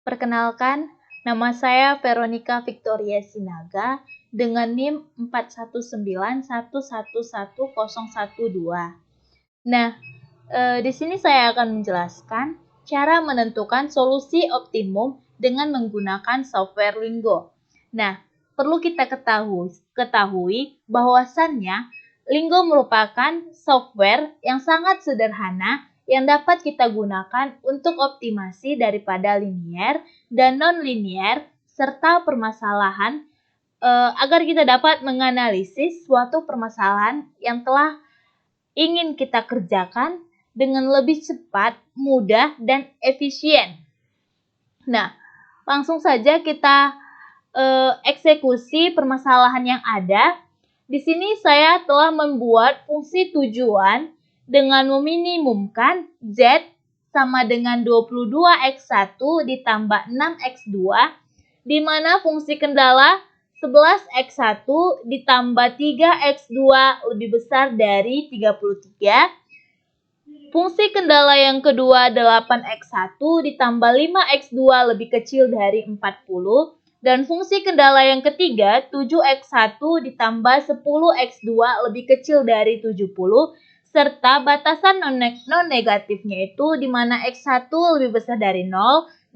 Perkenalkan, nama saya Veronica Victoria Sinaga dengan NIM 419111012. Nah, di sini saya akan menjelaskan cara menentukan solusi optimum dengan menggunakan software Linggo. Nah, perlu kita ketahui bahwasannya Linggo merupakan software yang sangat sederhana yang dapat kita gunakan untuk optimasi daripada linier dan non-linier serta permasalahan agar kita dapat menganalisis suatu permasalahan yang telah ingin kita kerjakan dengan lebih cepat, mudah, dan efisien. Nah, langsung saja kita eksekusi permasalahan yang ada. Di sini saya telah membuat fungsi tujuan dengan meminimumkan Z sama dengan 22X1 ditambah 6X2, di mana fungsi kendala 11X1 ditambah 3X2 lebih besar dari 33. Fungsi kendala yang kedua 8X1 ditambah 5X2 lebih kecil dari 40. Dan fungsi kendala yang ketiga 7X1 ditambah 10X2 lebih kecil dari 70. Serta batasan non-negatifnya itu di mana X1 lebih besar dari 0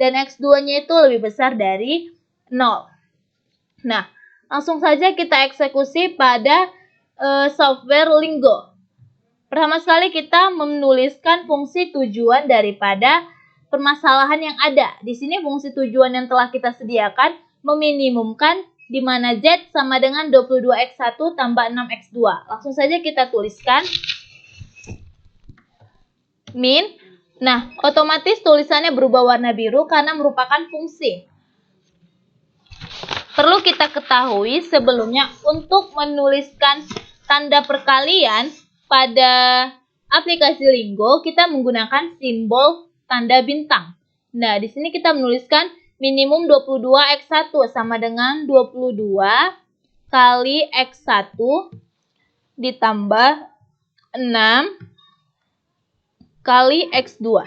dan X2-nya itu lebih besar dari 0. Nah, langsung saja kita eksekusi pada software Linggo. Pertama sekali kita menuliskan fungsi tujuan daripada permasalahan yang ada. Di sini fungsi tujuan yang telah kita sediakan meminimumkan di mana Z sama dengan 22X1 tambah 6X2. Langsung saja kita tuliskan min. Nah, otomatis tulisannya berubah warna biru karena merupakan fungsi. Perlu kita ketahui sebelumnya untuk menuliskan tanda perkalian pada aplikasi Linggo, kita menggunakan simbol tanda bintang. Nah, di sini kita menuliskan minimum 22X1 sama dengan 22 kali X1 ditambah 6 kali X2.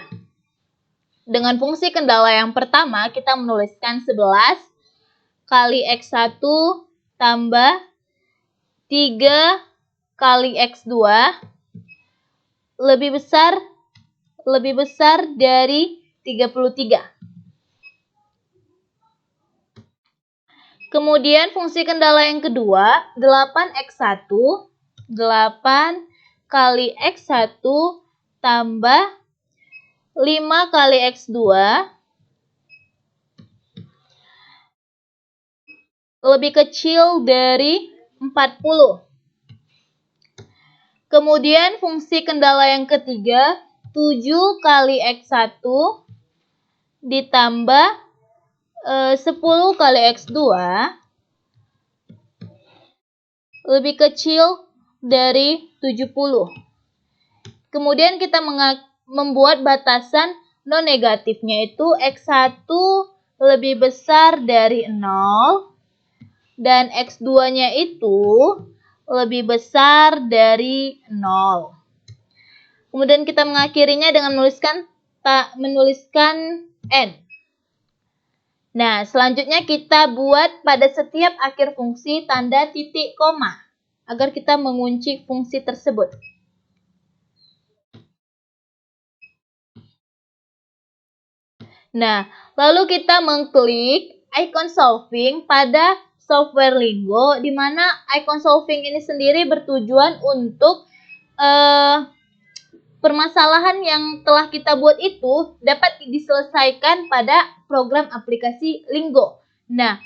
Dengan fungsi kendala yang pertama, kita menuliskan 11 kali X1 tambah 3 kali X2 lebih besar dari 33. Kemudian fungsi kendala yang kedua 8X1 8 kali X1 tambah 5 kali X2 lebih kecil dari 40. Kemudian fungsi kendala yang ketiga 7 kali X1 ditambah 10 kali X2 lebih kecil dari 70. Kemudian kita membuat batasan non-negatifnya itu X1 lebih besar dari 0 dan X2-nya itu lebih besar dari 0. Kemudian kita mengakhirinya dengan menuliskan N. Nah, selanjutnya kita buat pada setiap akhir fungsi tanda titik koma agar kita mengunci fungsi tersebut. Nah, lalu kita mengklik icon solving pada software Linggo, di mana icon solving ini sendiri bertujuan untuk permasalahan yang telah kita buat itu dapat diselesaikan pada program aplikasi Linggo. Nah,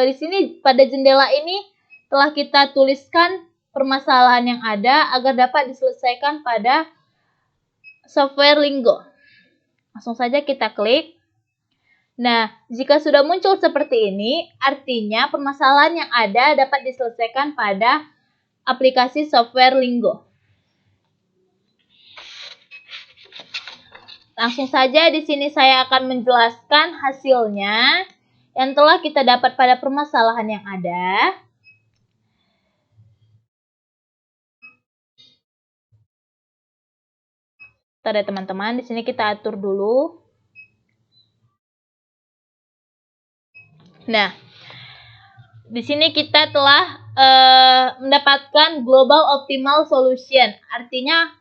di sini pada jendela ini telah kita tuliskan permasalahan yang ada agar dapat diselesaikan pada software Linggo. Langsung saja kita klik. Nah, jika sudah muncul seperti ini, artinya permasalahan yang ada dapat diselesaikan pada aplikasi software Linggo. Langsung saja di sini saya akan menjelaskan hasilnya yang telah kita dapat pada permasalahan yang ada. Bentar ya teman-teman, di sini kita atur dulu. Nah, di sini kita telah mendapatkan global optimal solution, artinya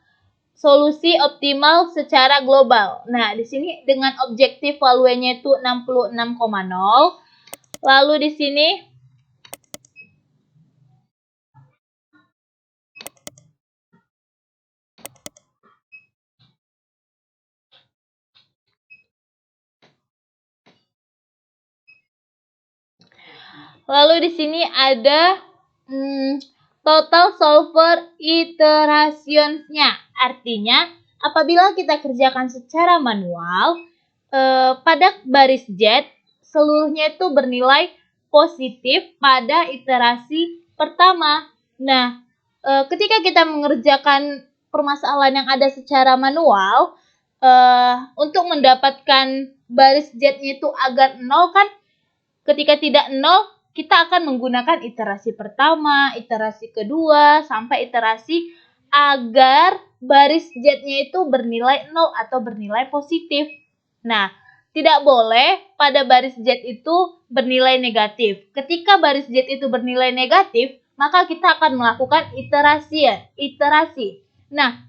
solusi optimal secara global. Nah, di sini dengan objektif value-nya itu 66,0. Lalu di sini ada total solver iterations-nya. Artinya, apabila kita kerjakan secara manual, pada baris Z, seluruhnya itu bernilai positif pada iterasi pertama. Nah, ketika kita mengerjakan permasalahan yang ada secara manual, untuk mendapatkan baris Z-nya itu agar 0 kan, ketika tidak 0, kita akan menggunakan iterasi pertama, iterasi kedua, sampai iterasi agar baris Z-nya itu bernilai 0 atau bernilai positif. Nah, tidak boleh pada baris Z itu bernilai negatif. Ketika baris Z itu bernilai negatif, maka kita akan melakukan iterasi. Nah,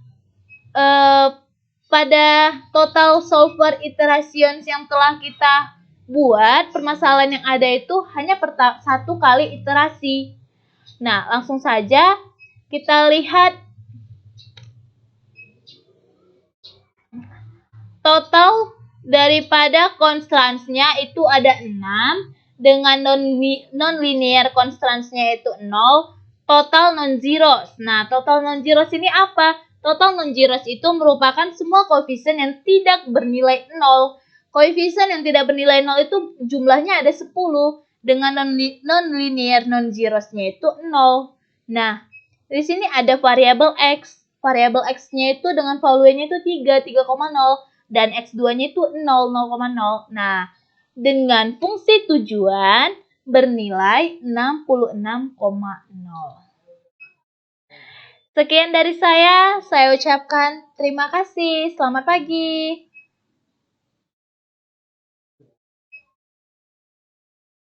pada total solver iterations yang telah kita buat, permasalahan yang ada itu hanya satu kali iterasi. Nah, langsung saja kita lihat total daripada constraints-nya itu ada 6, dengan non-linear constraints-nya itu 0, total non-zeros. Nah, total non-zeros ini apa? Total non-zeros itu merupakan semua koefisien yang tidak bernilai 0. Koefisien yang tidak bernilai 0 itu jumlahnya ada 10, dengan non-linear non-zeros-nya itu 0. Nah, di sini ada variabel X. Variabel X-nya itu dengan value-nya itu 3,0. Dan X2-nya itu 0,0. Nah, dengan fungsi tujuan bernilai 66,0. Sekian dari saya ucapkan terima kasih. Selamat pagi.